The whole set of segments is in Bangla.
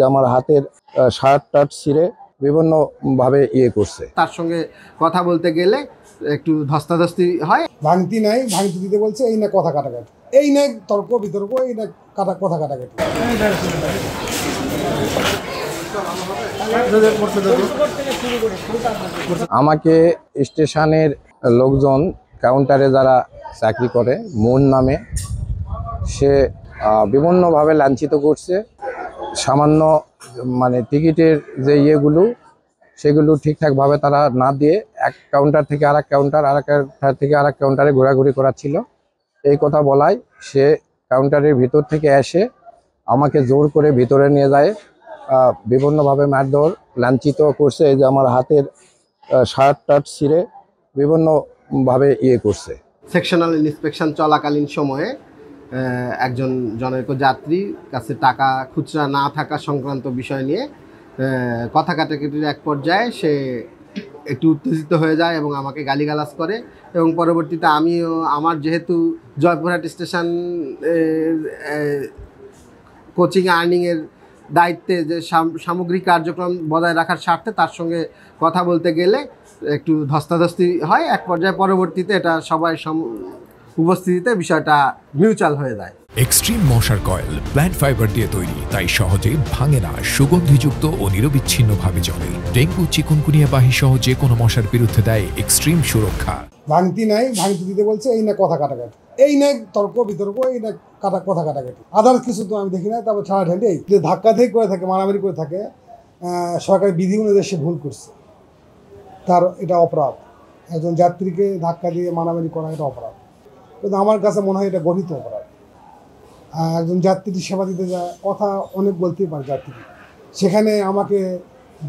আমার হাতের শার্ট টার্ট ছিঁড়ে বিভিন্ন ভাবে করছে। তার সঙ্গে কথা বলতে গেলে একটু ধস্তাধস্তি হয়। ভাঙতি নাই, ভাঙতি দিতে বলছে, এই না কথা কাটাকাটি, এই না তর্ক বিতর্ক, এই না কথা কাটাকাটি। আমাকে স্টেশনের লোকজন কাউন্টারে যারা চাকরি করে মন নামে, সে বিভিন্নভাবে লাঞ্ছিত করছে। সামান্য মানে টিকিটের যে ইয়েগুলো সেগুলো ঠিকঠাকভাবে তারা না দিয়ে এক কাউন্টার থেকে আরেক কাউন্টার, আরেক কাউন্টার থেকে আরেক কাউন্টারে ঘোরাঘুরি করাচ্ছিল। এই কথা বলায় সে কাউন্টারের ভিতর থেকে এসে আমাকে জোর করে ভিতরে নিয়ে যায়, বিভিন্নভাবে মারধর লাঞ্ছিত করছে। এই যে আমার হাতের শার্ট টার্ট ছিঁড়ে বিভিন্নভাবে করছে। সেকশনাল ইন্সপেকশন চলাকালীন সময়ে একজন জনৈক যাত্রীর কাছে টাকা খুচরা না থাকা সংক্রান্ত বিষয় নিয়ে কথা কাটাকাটির এক পর্যায়ে সে একটু উত্তেজিত হয়ে যায় এবং আমাকে গালিগালাজ করে। এবং পরবর্তীতে আমিও আমার যেহেতু জয়পুরহাট স্টেশন কোচিং আর্নিংয়ের দায়িত্বে, যে সামগ্রিক কার্যক্রম বজায় রাখার স্বার্থে তার সঙ্গে কথা বলতে গেলে একটু ধস্তাধস্তি হয়। এক পর্যায়ে পরবর্তীতে এটা সবাই উপস্থিতিতে বিষয়টা মিউচুয়াল হয়ে যায়। এক্সট্রিম মশার কয়েল প্ল্যান্ট ফাইবার দিয়ে তৈরি, তাই সহজে ভাঙে না, সুগন্ধিযুক্ত ও নিরবিচ্ছিন্নভাবে জ্বলে। ডেঙ্গু, চিকুনগুনিয়া বাহি সহ যে কোনো মশার বিরুদ্ধে দেয় এক্সট্রিম সুরক্ষা। ভাঙতি নাই, ভাঙতি দিতে বলছে, এই না কথা কাটাকাটি, এই না তর্ক বিতর্ক, এই না কথা কাটাকাটি। আদার্স কিছু তো আমি দেখি না। তারপর ছাড়া ঠেলে যে ধাক্কা থেকে করে থাকে, মারামারি করে থাকে, সরকারি বিধি অনুযায়ী সে ভুল করছে, তার এটা অপরাধ। একজন যাত্রীকে ধাক্কা দিয়ে মারামারি করা এটা অপরাধ, কিন্তু আমার কাছে মনে হয় এটা গঠিত অপরাধ। একজন যাত্রী সেবা দিতে যায়, কথা অনেক বলতেই পারে যাত্রী, সেখানে আমাকে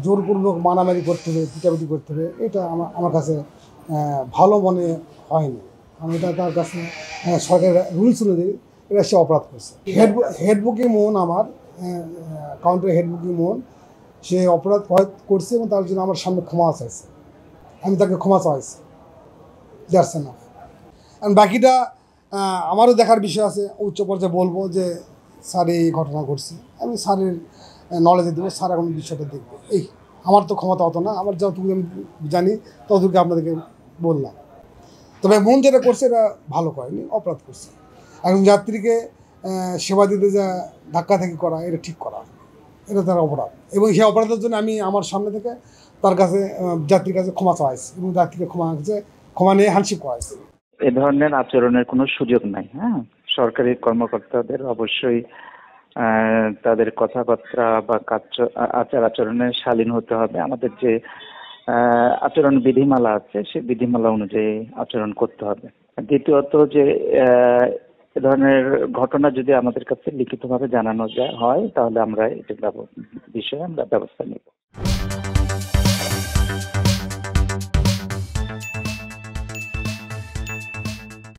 জোরপূর্বক মারামারি করতে হবে, পিটাপিটি করতে হবে, এটা আমার কাছে ভালো মনে হয়নি। আমি এটা তার কাছে সরকারের রুলস অনুযায়ী এটা সে অপরাধ করছে। হেড বুকিং মোহন, আমার কাউন্টারের হেড বুকিং মোহন, সে অপরাধ করছে এবং তার জন্য আমার সামনে ক্ষমা চাইছে। আমি তাকে ক্ষমা চাইছি, দ্যাটস এনাফ। আর বাকিটা আমারও দেখার বিষয় আছে। উচ্চ পর্যায়ে বলবো যে স্যার এই ঘটনা ঘটছে, আমি স্যারের নলেজে দেবো, স্যার এখন বিষয়টা দেখবে। এই আমার তো ক্ষমতা হতো না, আমার যতটুকু আমি জানি ততটুকু আপনাদেরকে বললাম। তবে মন যেটা করছে এটা ভালো করেনি, অপরাধ করছে। একজন যাত্রীকে সেবা দিতে যা ধাক্কা থেকে করা, এটা ঠিক করা, এটা তার অপরাধ। এবং সেই অপরাধের জন্য আমি আমার সামনে থেকে তার কাছে যাত্রীর কাছে ক্ষমা চাইছি এবং যাত্রীকে ক্ষমা নিয়ে হ্যান্ডশেক করাইছি। এ ধরনের আচরণের কোনো সুযোগ নাই। হ্যাঁ, সরকারি কর্মকর্তাদের অবশ্যই তাদের কথাবার্তা বা আচার আচরণে শালীন হতে হবে। আমাদের যে আচরণ বিধিমালা আছে সেই বিধিমালা অনুযায়ী আচরণ করতে হবে। দ্বিতীয়ত যে এ ধরনের ঘটনা যদি আমাদের কাছে লিখিতভাবে জানানো হয় তাহলে আমরা এটার বিষয়ে আমরা ব্যবস্থা নেব।